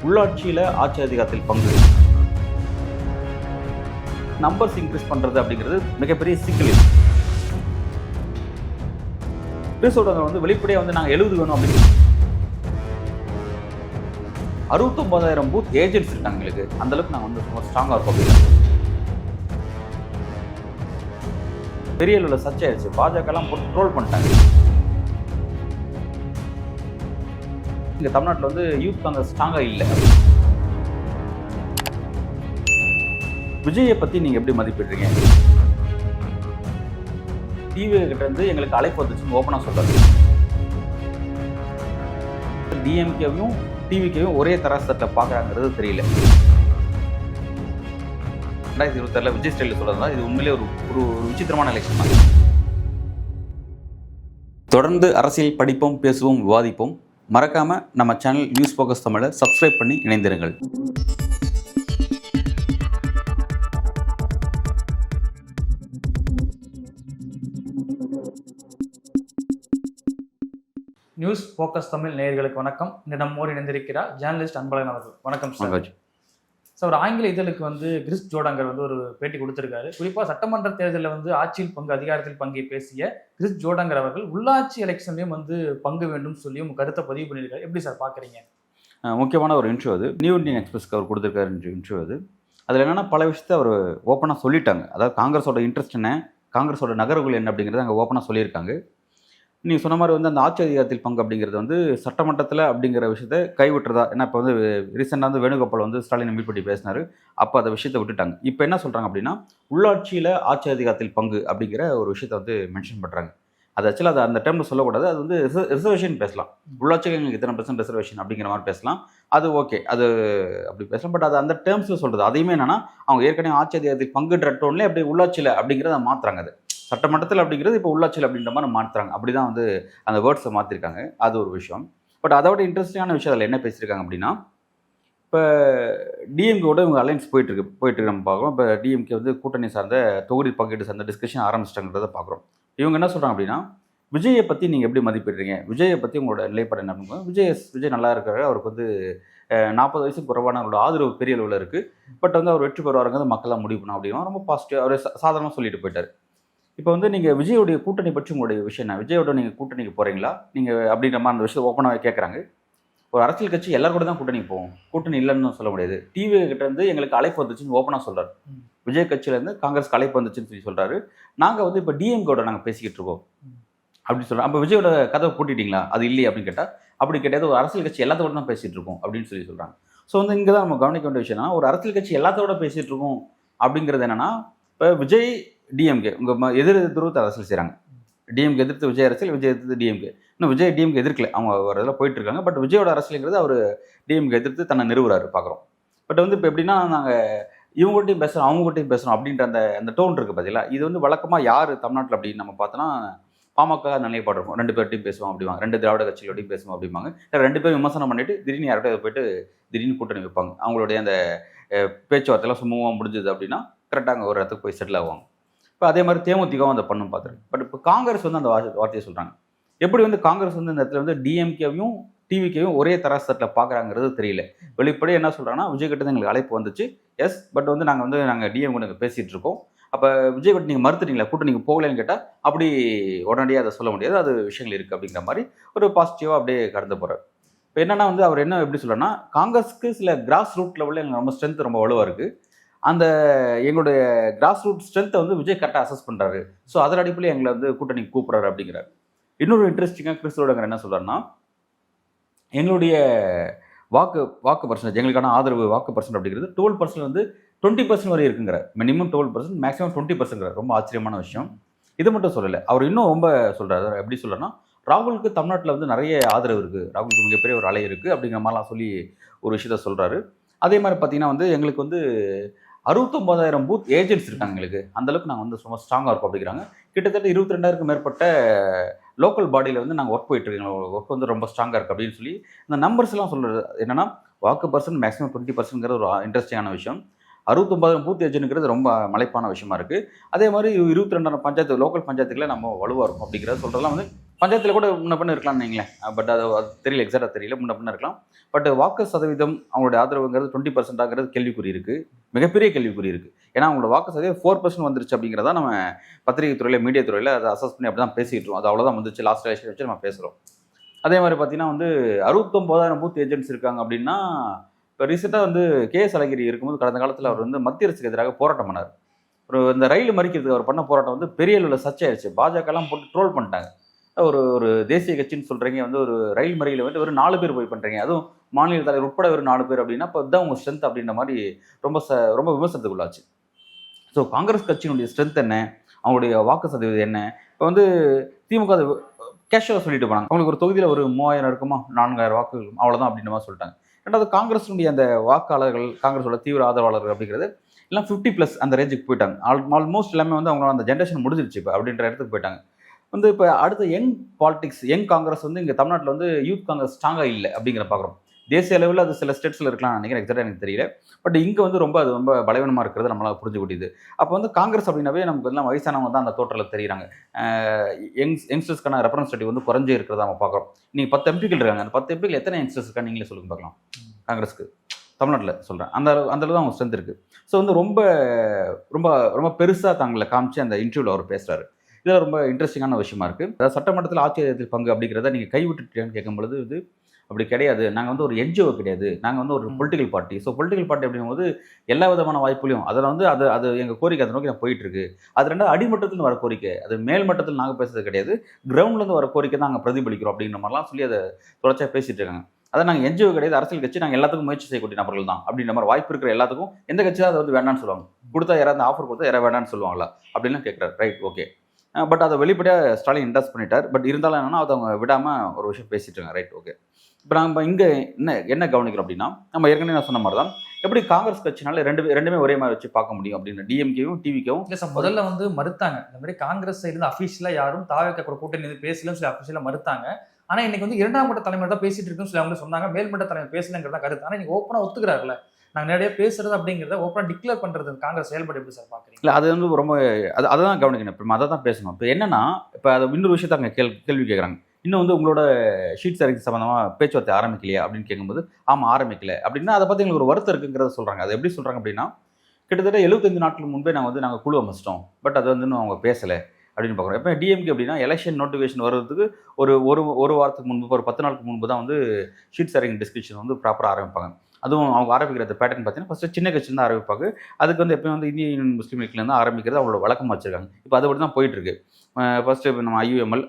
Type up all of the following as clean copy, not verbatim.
உள்ளாட்சியில் ஆட்சி அதிகாரத்தில் பங்கு நம்பர்ஸ் இன்க்ரீஸ் பண்ணுறது அப்படிங்கிறது மிகப்பெரிய சிக்கல். சொல்கிறவங்க வந்து வெளிப்படையாக வந்து நாங்கள் 70 வேணும் அப்படின்னு 69,000 பூத் ஏஜென்ட்ஸ் இருக்காங்க எங்களுக்கு. அந்தளவுக்கு நாங்கள் வந்து ரொம்ப ஸ்ட்ராங்காக இருக்கோம். பெரிய அளவில் சர்ச்சை ஆயிடுச்சு. பாஜகலாம் போட்டு ட்ரோல் பண்ணிட்டாங்க. இங்கே தமிழ்நாட்டில் வந்து யூத் காங்கிரஸ் ஸ்ட்ராங்காக இல்லை. விஜயை பற்றி நீங்கள் எப்படி மதிப்பிடுறீங்க? டிவி கிட்ட இருந்து எங்களுக்கு அழைப்பு வந்துச்சுன்னு ஓப்பனாக சொல்கிறாரு. டிஎம்கேவையும் டிவிக்கையும் ஒரே தராசத்தில் பார்க்குறாங்கிறது தெரியல. 2026 விஜய் ஸ்டைலில் சொல்கிறதா இது உண்மையிலே ஒரு விசித்திரமான எலெக்ஷன் தான். தொடர்ந்து அரசியல் படிப்போம், பேசுவோம், விவாதிப்போம். மறக்காமல் நம்ம சேனல் நியூஸ் ஃபோக்கஸ் தமிழை சப்ஸ்கிரைப் பண்ணி இணைந்திருங்கள். நியூஸ் ஃபோக்கஸ் தமிழ் நேயர்களுக்கு வணக்கம். இந்த நம்மோடு இணைந்திருக்கிறார் ஜேர்னலிஸ்ட் அன்பழகன் அவர்கள். வணக்கம் சார். ஒரு ஆங்கில இதழுக்கு வந்து கிறிஸ் ஜோடங்கர் வந்து ஒரு பேட்டி கொடுத்திருக்காரு. குறிப்பாக சட்டமன்ற தேர்தலில் வந்து ஆட்சியில் பங்கு, அதிகாரத்தில் பங்கை பேசிய கிறிஸ் ஜோடங்கர் அவர்கள் உள்ளாட்சி எலெக்ஷன்லையும் வந்து பங்கு வேண்டும் சொல்லி உங்க கருத்தை பதிவு பண்ணியிருக்காரு. எப்படி சார் பார்க்குறீங்க? முக்கியமான ஒரு இன்டர்வியூ அது. நியூ இந்தியன் எக்ஸ்பிரஸ்க்கு அவர் கொடுத்துருக்காரு இன்டர்வியூ அது. அதில் என்னென்னா பல விஷயத்தை அவர் ஓப்பனாக சொல்லிட்டாங்க. அதாவது காங்கிரஸோட இன்ட்ரெஸ்ட் என்ன, காங்கிரஸோட நகர்வுகள் என்ன அப்படிங்கிறத அங்கே ஓப்பனாக சொல்லியிருக்காங்க. நீங்கள் சொன்ன மாதிரி வந்து அந்த ஆட்சி அதிகாரத்தில் பங்கு அப்படிங்கிறது வந்து சட்டமன்றத்தில் அப்படிங்கிற விஷயத்தை கைவிட்டுறதா. ஏன்னா இப்போ வந்து ரீசெண்டாக வந்து வேணுகோபால் வந்து ஸ்டாலினை மீட் பண்ணி பேசினார். அப்போ அந்த விஷயத்தை விட்டுட்டாங்க. இப்போ என்ன சொல்கிறாங்க அப்படின்னா உள்ளாட்சியில் ஆட்சி அதிகாரத்தில் பங்கு அப்படிங்கிற ஒரு விஷயத்தை வந்து மென்ஷன் பண்ணுறாங்க. அது ஆக்சுவலாக அது அந்த டைமில் சொல்லக்கூடாது. அது வந்து ரிசர்வேஷன் பேசலாம். உள்ளாட்சியில் எங்களுக்கு இத்தனை % ரிசர்வேஷன் அப்படிங்கிற மாதிரி பேசலாம். அது ஓகே, அது அப்படி பேசலாம். பட் அது அந்த டேர்ம்ஸில் சொல்கிறது. அதையுமே என்னென்னா அவங்க ஏற்கனவே ஆட்சி அதிகாரத்தில் பங்குன்ற டோன்லேயே அப்படி உள்ளாட்சியில் அப்படிங்கிறத மாற்றுறாங்க. அது சட்டமன்றத்தில் அப்படிங்கிறது இப்போ உள்ளாட்சியில் அப்படின்ற மாதிரி மாற்றுறாங்க. அப்படி தான் வந்து அந்த வேர்ட்ஸை மாற்றிருக்காங்க. அது ஒரு விஷயம். பட் அதோட இன்ட்ரெஸ்டிங்கான விஷயம் அதில் என்ன பேசியிருக்காங்க அப்படின்னா, இப்போ டிஎம்கேவோட இவங்க அலைன்ஸ் போயிட்டுருக்கு நம்ம பார்க்குறோம். இப்போ டிஎம்கே வந்து கூட்டணி சார்ந்த தொகுதி பங்கீடு சார்ந்த டிஸ்கஷன் ஆரம்பிச்சிட்டாங்கிறத பார்க்குறோம். இவங்க என்ன சொல்கிறாங்க அப்படின்னா, விஜயை பற்றி நீங்கள் எப்படி மதிப்பிடுறீங்க, விஜயை பற்றி உங்களோட நிலைப்பாடு என்ன பண்ணுங்க. விஜய் நல்லா இருக்கிறாரு. அவருக்கு வந்து 40 வயசுக்கு குறைவான அவரோட ஆதரவு பெரிய அளவில் இருக்குது. பட் வந்து அவர் வெற்றி பெறுவாருங்கிறது மக்களாக முடிவு பண்ணணும் அப்படின்னா ரொம்ப பாசிட்டிவ் அவர் சாதாரணமாக சொல்லிட்டு போயிட்டார். இப்போ வந்து நீங்கள் விஜயோடைய கூட்டணி பற்றி உங்களுடைய விஷயம் என்ன, விஜயோட நீங்கள் கூட்டணிக்கு போகிறீங்களா நீங்கள் அப்படின்ற மாதிரி அந்த விஷயத்தை ஓப்பனாக கேட்குறாங்க. ஒரு அரசியல் கட்சி எல்லாரும் கூட தான் கூட்டணிக்கு போவோம், கூட்டணி இல்லைன்னு சொல்ல முடியாது. டிவி கிட்ட இருந்து எங்களுக்கு அழைப்பு வந்துச்சுன்னு ஓப்பனாக சொல்கிறார். விஜய் கட்சியிலேருந்து காங்கிரஸ்க்கு அழைப்பு வந்துச்சுன்னு சொல்லி சொல்கிறாரு. நாங்கள் வந்து இப்போ டிஎம்கேவோட நாங்கள் பேசிக்கிட்டு இருக்கோம் அப்படின்னு சொல்கிறோம். அப்போ விஜயோட கதவை பூட்டிட்டீங்களா, அது இல்லையே அப்படின்னு கேட்டால், அப்படி கேட்டால் ஒரு அரசியல் கட்சி எல்லாத்தோட தான் பேசிகிட்டு இருக்கோம் அப்படின்னு சொல்லி சொல்கிறாங்க. ஸோ வந்து இங்கே தான் நம்ம கவனிக்க வேண்டிய விஷயம் என்னன்னா, ஒரு அரசியல் கட்சி எல்லாத்தோட பேசிகிட்டு இருக்கோம் அப்படிங்கிறது என்னென்னா, இப்போ விஜய் டிஎம்கே உங்கள் எதிர் துருவத்தை அரசியல் செய்கிறாங்க. டிஎம்கே எதிர்த்து விஜய் அரசியல், விஜய் எதிர்த்து டிஎம்கே. இன்னும் விஜய் டிஎம்கே எதிர்க்கல, அவங்க ஒரு இதில் போயிட்டுருக்காங்க. பட் விஜயோட அரசியலுங்கிறது அவர் டிஎம்கே எதிர்த்து தன்னை நிறுவுறாரு பார்க்குறோம். பட் வந்து இப்போ எப்படின்னா, நாங்கள் இவங்ககிட்டையும் பேசுகிறோம் அவங்ககிட்டையும் பேசுகிறோம் அப்படின்ற அந்த டோன் இருக்குது பார்த்தீங்களா. இது வந்து வழக்கமாக யார் தமிழ்நாட்டில் அப்படின்னு நம்ம பார்த்தோன்னா பாமக நிலைப்பாடு இருக்கும். 2 பேர்ட்டையும் பேசுவோம் அப்படிவாங்க, 2 திராவிட கட்சிகளோடையும் பேசுவோம் அப்படிம்பாங்க. 2 பேரும் விமர்சனம் பண்ணிவிட்டு திடீர்னு யார்கிட்ட போயிட்டு திடீர்னு கூட்டணி வைப்பாங்க. அவங்களுடைய அந்த பேச்சுவார்த்தையெல்லாம் சுமூகமாக முடிஞ்சது அப்படின்னா கரெக்டாக அங்கே ஒரு இடத்துக்கு போய் செட்டில் ஆவாங்க. இப்போ அதே மாதிரி தேமுதிகவும் அதை பண்ணும் பார்த்துருக்கு. பட் இப்போ காங்கிரஸ் வந்து அந்த வார்த்தையை சொல்கிறாங்க. எப்படி வந்து காங்கிரஸ் வந்து இந்த இடத்துல வந்து டிஎம்கேவையும் டிவிக்கையும் ஒரே தராசத்தில் பார்க்குறாங்கிறது தெரியல. வெளிப்படையாக என்ன சொல்கிறாங்கன்னா, விஜய் கிட்ட தான் எங்களுக்கு அழைப்பு வந்துச்சு, எஸ், பட் வந்து நாங்கள் டிஎம் கூட பேசிகிட்டு இருக்கோம். அப்போ விஜய் கிட்ட நீங்கள் மறுத்துட்டீங்களா, கூட்டணிக்கு போகலன்னு கேட்டால் அப்படி உடனடியாக அதை சொல்ல முடியாது, அது விஷயங்கள் இருக்குது அப்படிங்கிற மாதிரி ஒரு பாசிட்டிவாக அப்படியே கடந்து போகிறார். இப்போ என்னென்னா வந்து அவர் என்ன எப்படி சொல்கிறேன்னா, காங்கிரஸுக்கு சில கிராஸ் ரூட் லெவலில் எங்களுக்கு ரொம்ப ஸ்ட்ரென்த் ரொம்ப வலுவாக இருக்குது. அந்த எங்களுடைய கிராஸ் ரூட் ஸ்ட்ரென்த்தை வந்து விஜய் கரெக்டாக அசஸ் பண்ணுறாரு. ஸோ அதன் அடிப்படையில் எங்களை வந்து கூட்டணிக்கு கூப்பிட்றாரு அப்படிங்கிறார். இன்னொரு இன்ட்ரெஸ்டிங்காக கிறிஸ் ஜோடங்கர் என்ன சொல்கிறாருன்னா, எங்களுடைய வாக்கு பர்சன்டேஜ், எங்களுக்கான ஆதரவு வாக்கு பர்சன்ட் அப்படிங்கிறது 12% வந்து 20% வரை இருக்குங்கிற. Minimum 12%, maximum 20%. ரொம்ப ஆச்சரியமான விஷயம். இது மட்டும் சொல்லலை, அவர் இன்னும் ரொம்ப சொல்கிறார். எப்படி சொல்கிறேன்னா, ராகுலுக்கு தமிழ்நாட்டில் வந்து நிறைய ஆதரவு இருக்குது, ராகுலுக்கு மிகப்பெரிய ஒரு அலை இருக்குது அப்படிங்கிற மாதிரிலாம் சொல்லி ஒரு விஷயத்த சொல்கிறாரு. அதே மாதிரி பார்த்தீங்கன்னா வந்து எங்களுக்கு வந்து 69,000 பூத் ஏஜென்ட்ஸ் இருக்காங்க எங்களுக்கு. அந்தளவுக்கு நாங்கள் வந்து ரொம்ப ஸ்ட்ராங்காக இருக்கோம் அப்படிங்கிறாங்க. கிட்டத்தட்ட 22,000க்கும் மேற்பட்ட லோக்கல் பாடியில் வந்து நாங்கள் ஒர்க் போயிட்டுருக்கோம், ஒர்க் வந்து ரொம்ப ஸ்ட்ராங்காக இருக்குது அப்படின்னு சொல்லி இந்த நம்பர்ஸ்லாம் சொல்கிறது என்னென்னா, வாக்கு பர்சன்ட் மேக்ஸிமம் 20%ங்கிற ஒரு இன்ட்ரெஸ்டிங்கான விஷயம். 69,000 பூத் ஏஜென்ட்ங்கிறது ரொம்ப மலைப்பான விஷயமா இருக்குது. அதே மாதிரி 22,000 பஞ்சாயத்து லோக்கல் பஞ்சாயத்துக்களை நம்ம வலுவாக இருக்கும் அப்படிங்கிறத சொல்கிறதெல்லாம் வந்து பஞ்சாயத்தில் கூட முன்ன பின்ன இருக்கலாம்னு வைங்களேன். பட் அது தெரியல, எக்ஸாக்டாக தெரியல, முன்ன பின்ன இருக்கலாம். பட் வாக்கு சதவீதம் அவங்களுடைய ஆதரவுங்கிறது 20% கேள்விக்குறி இருக்குது, மிகப்பெரிய கேள்விக்குறி இருக்குது. ஏன்னா அவங்களோட வாக்கு சதவீதம் 4% வந்துருச்சு அப்படிங்கிறத நம்ம பத்திரிகை துறையில், மீடியா துறையில் அதை அசஸ் பண்ணி அப்படி தான் பேசிகிட்டு இருக்கோம். அது அவ்வளோதான் வந்துச்சு, லாஸ்ட் எலெக்ஷன் வச்சு நம்ம பேசுகிறோம். அதே மாதிரி பார்த்தீங்கன்னா வந்து 69,000 பூத் ஏஜென்ட்ஸ் இருக்காங்க அப்படின்னா, இப்போ ரீசெண்டாக வந்து கேஎஸ் அழகிரி இருக்கும்போது கடந்த காலத்தில் அவர் வந்து மத்திய அரசுக்கு எதிராக போராட்டம் பண்ணார். இந்த ரயில் மறிக்கிறதுக்கு அவர் பண்ண போராட்டம் வந்து பெரிய அளவில் சர்ச்சையாயிடுச்சு. பாஜகலாம் போட்டு ட்ரோல் பண்ணிட்டாங்க. ஒரு தேசிய கட்சின்னு சொல்கிறீங்க, வந்து ஒரு ரயில் மறியலில் வந்து ஒரு 4 பேர் போய் பண்ணுறீங்க, அதுவும் மாநில தலைவர் உட்பட ஒரு 4 பேர் அப்படின்னா இப்போ இதுதான் உங்கள் ஸ்ட்ரென்த் அப்படின்ற மாதிரி ரொம்ப விமர்சனத்துக்குள்ளாச்சு. ஸோ காங்கிரஸ் கட்சியினுடைய ஸ்ட்ரென்த் என்ன, அவங்களுடைய வாக்கு சதவீதம் என்ன, இப்போ வந்து திமுக அது கேஷுவலாக சொல்லிட்டு போனாங்க. அவங்களுக்கு ஒரு தொகுதியில் ஒரு 3000 இருக்குமா, 4000 வாக்குகள் அவ்வளோதான் அப்படின்ற மாதிரி சொல்லிட்டாங்க. ரெண்டாவது காங்கிரஸுடைய அந்த வாக்காளர்கள், காங்கிரஸோட தீவிர ஆதரவாளர்கள் அப்படிங்கிறது எல்லாம் 50+ அந்த ரேஞ்சுக்கு போயிட்டாங்க. ஆல்மோஸ்ட் எல்லாமே வந்து அவங்களோட அந்த ஜென்ரேஷன் முடிஞ்சிருச்சு இப்போ அப்படின்ற இடத்துக்கு போயிட்டாங்க. வந்து இப்போ அடுத்த யங் காங்கிரஸ் வந்து இங்கே தமிழ்நாட்டில் வந்து யூத் காங்கிரஸ் ஸ்ட்ராங்காக இல்லை அப்படிங்கிற பார்க்குறோம். தேசிய அளவில் அது சில ஸ்டேட்ஸில் இருக்கலாம் நினைக்கிறேன், எக்ஸாக்டாக எனக்கு தெரியல. பட் இங்கே வந்து ரொம்ப பலவீனமாக இருக்கிறது நம்மளால் புரிஞ்சு முடியுது. அப்போ வந்து காங்கிரஸ் அப்படின்னாவே நமக்கு எல்லாம் வயசானவங்க தான் அந்த தோற்றத்தில் தெரியுறாங்க. யங்ஸ்டர்ஸ்க்கான ரெப்ரஸன்டேட்டிவ் வந்து குறைஞ்சே இருக்கிறத நம்ம பார்க்குறோம். நீங்கள் 10 எம்பிக்கள் இருக்காங்க, அந்த 10 எம்பிக்கள் எத்தனை யங்ஸ்டர்ஸ் இருக்கா நீங்களே சொல்லுங்க பார்க்கலாம். காங்கிரஸுக்கு தமிழ்நாட்டில் சொல்கிறேன், அந்த அளவு தான் அவங்க ஸ்ட்ரென்த் இருக்குது. ஸோ வந்து ரொம்ப ரொம்ப ரொம்ப பெருசாக தங்களை காமிச்சு அந்த இன்டர்வியூவில் அவர் பேசுகிறாரு. இதெல்லாம் ரொம்ப இன்ட்ரெஸ்டிங்கான விஷயமா இருக்குது. அதாவது சட்டமன்றத்தில் ஆட்சியத்தில் பங்கு அப்படிங்கிறத நீங்கள் கைவிட்டுட்டேன்னு கேட்கும்பொழுது இது அப்படி கிடையாது. நாங்கள் வந்து ஒரு என்ஜிஓ கிடையாது, நாங்கள் வந்து ஒரு political party. So political party அப்படிங்கும்போது எல்லா விதமான வாய்ப்புலையும் அதில் வந்து அது எங்கள் கோரிக்கை அதை நோக்கி நான் போயிட்டுருக்கு. அது ரெண்டாவது அடிமட்டத்தில் வர கோரிக்கை, அது மேல் மட்டத்தில் நாங்கள் பேசுறது கிடையாது, கிரவுண்ட்லேருந்து வர கோரிக்கை தான் நாங்கள் பிரதிபலிக்கிறோம் அப்படிங்கிற மாதிரிலாம் சொல்லி அதை தொடர்ச்சியாக பேசிகிட்டு இருக்காங்க. அதை நாங்கள் என்ஜிஓ கிடையாது, அரசியல் கட்சி, நாங்கள் எல்லாத்துக்கும் முயற்சி செய்யக்கூடிய நபர்கள் தான் அப்படின்ற மாதிரி வாய்ப்பு இருக்கிற எல்லாத்துக்கும் எந்த கட்சி தான் அதை வந்து வேண்டான்னு சொல்லுவாங்க. கொடுத்தா யாராவது ஆஃபர் கொடுத்தா யாராவது வேண்டான்னு சொல்லுவாங்களா அப்படின்லாம் கேட்குறாரு. Right, okay. பட் அதை வெளிப்படையாக ஸ்டாலின் இன்ட்ரெஸ்ட் பண்ணிட்டார். பட் இருந்தாலும் என்னன்னா அதை அவங்க விடாமல் ஒரு விஷயம் பேசிட்டு இருக்காங்க. Right, okay. இப்போ நம்ம இங்கே என்ன கவனிக்கிறோம் அப்படின்னா, நம்ம ஏற்கனவே நான் சொன்ன மாதிரி தான் எப்படி காங்கிரஸ் கட்சினால ரெண்டுமே ஒரே மாதிரி வச்சு பார்க்க முடியும் அப்படின்னு டிஎம்கேவும் டிவிக்கவும் இல்லை சார், முதல்ல வந்து மறுத்தாங்க. இந்த மாதிரி காங்கிரஸ் சைடு அஃபீஷியலாக யாரும் தாவேக கூட கூட்டணி பேசலன்னு சொல்லி அஃபீஷியலாக மறுத்தாங்க. ஆனால் இன்னைக்கு வந்து 2ஆம் மட்ட தலைமையில் தான் பேசிட்டு இருக்குன்னு சொல்லி அவங்க சொன்னாங்க. மேல்மட்ட தலைமை பேசலங்கிறத கருத்து. ஆனால் இன்னைக்கு ஓப்பனாக ஒத்துக்கிறாருல்ல, நாங்கள் நிறைய பேசுறது அப்படிங்கிறத ஓப்பனாக டிக்ளேர் பண்ணுறது காங்கிரஸ் செயல்பட எப்படி சார் பார்க்குறீங்க? இல்லை, அது வந்து ரொம்ப அதை தான் கவனிக்கணும். இப்போ அதை தான் பேசணும். இப்போ என்னன்னா, இப்போ அதை இன்னொரு விஷயத்த அங்கே கேள்வி கேட்குறாங்க. இன்னும் வந்து உங்களோட ஷீட் சரிக்கு சம்மந்தமாக பேச்சுவார்த்தை ஆரம்பிக்கலையா அப்படின்னு கேட்கும்போது, ஆமாம் ஆரம்பிக்கல அப்படின்னா அதை பற்றி எங்களுக்கு ஒரு வருத்தம் இருக்குங்கிறத சொல்கிறாங்க. அது எப்படி சொல்கிறாங்க அப்படின்னா, கிட்டத்தட்ட 75 நாட்களுக்கு முன்பே நாங்கள் குழு அமைச்சிட்டோம், பட் அது வந்து இன்னும் அவங்க பேசலை அப்படின்னு பார்க்குறோம். இப்போ டிஎம்கே அப்படின்னா எலெக்ஷன் நோட்டிஃபிகேஷன் வருவதுக்கு ஒரு வாரத்துக்கு முன்பு, ஒரு 10 நாளுக்கு முன்பு தான் வந்து ஷீட் சரிங் டிஸ்கஷன் வந்து ப்ராப்பராக ஆரம்பிப்பாங்க. அதுவும் அவங்க ஆரம்பிக்கிற பேட்டர்ன் பார்த்தீங்கன்னா ஃபஸ்ட்டு சின்ன கட்சியில் தான் ஆரம்பிப்பாங்க. அதுக்கு வந்து எப்பயும் வந்து இந்திய யூனியன் முஸ்லீம் லீக்லேருந்து ஆரம்பிக்கிறது அவங்களோட வழக்கமாக வச்சுருக்காங்க. இப்போ அதை தான் போயிட்டுருக்கு. ஃபஸ்ட்டு நம்ம